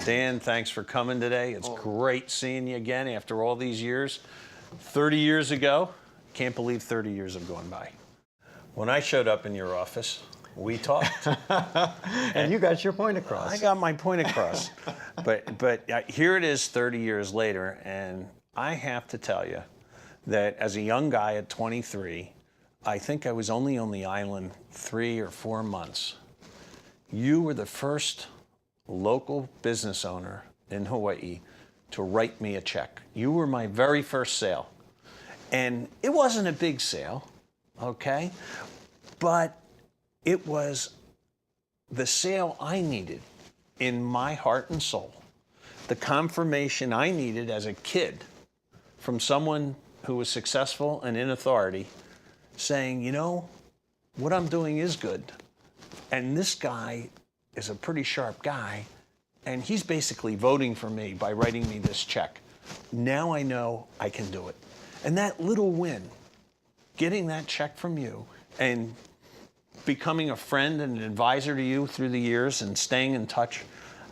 Dan, thanks for coming today. It's great seeing you again after all these years. 30 years ago, can't believe 30 years have gone by. When I showed up in your office, we talked. And you got your point across. I got my point across. but here it is 30 years later, and I have to tell you that as a young guy at 23, I think I was only on the island 3 or 4 months. You were the first local business owner in Hawaii to write me a check. You were my very first sale. And it wasn't a big sale, okay? But it was the sale I needed in my heart and soul. The confirmation I needed as a kid from someone who was successful and in authority saying, you know, what I'm doing is good. And this guy is a pretty sharp guy, and he's basically voting for me by writing me this check. Now I know I can do it. And that little win, getting that check from you and becoming a friend and an advisor to you through the years and staying in touch,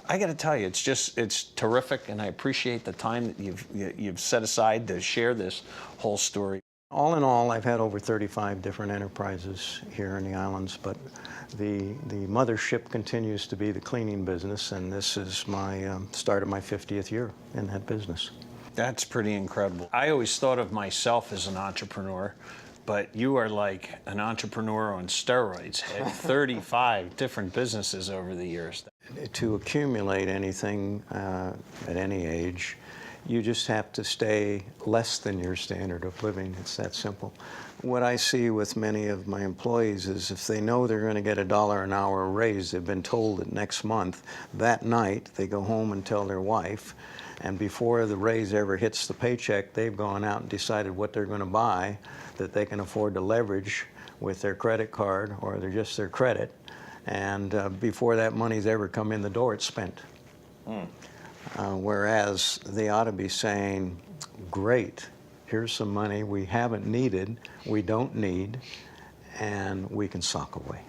I got to tell you, it's terrific, and I appreciate the time that you've set aside to share this whole story. All in all, I've had over 35 different enterprises here in the islands, but the mothership continues to be the cleaning business, and this is my start of my 50th year in that business. That's pretty incredible. I always thought of myself as an entrepreneur, but you are like an entrepreneur on steroids. Had 35 different businesses over the years. To accumulate anything at any age, you just have to stay less than your standard of living. It's that simple. What I see with many of my employees is if they know they're going to get $1 an hour raise, they've been told that next month, that night they go home and tell their wife, and before the raise ever hits the paycheck, they've gone out and decided what they're going to buy that they can afford to leverage with their credit card or just their credit, and before that money's ever come in the door, it's spent. Whereas they ought to be saying, great, here's some money we haven't needed, we don't need, and we can sock away.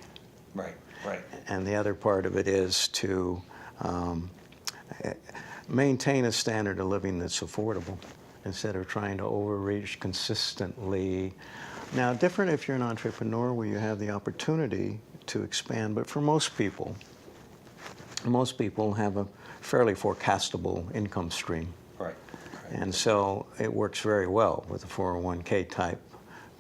Right, right. And the other part of it is to maintain a standard of living that's affordable instead of trying to overreach consistently. Now, different if you're an entrepreneur where you have the opportunity to expand, but for most people have a fairly forecastable income stream. Right. And so it works very well with a 401k type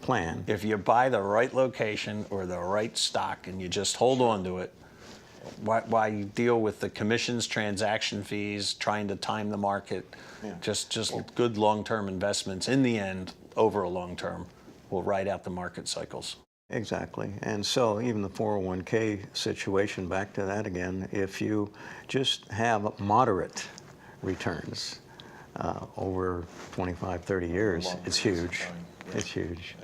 plan. If you buy the right location or the right stock and you just hold on to it, why you deal with the commissions, transaction fees, trying to time the market, just good long-term investments in the end over a long term will ride out the market cycles. Exactly. And so even the 401k situation, back to that again, if you just have moderate returns over 25, 30 years, it's huge. It's huge.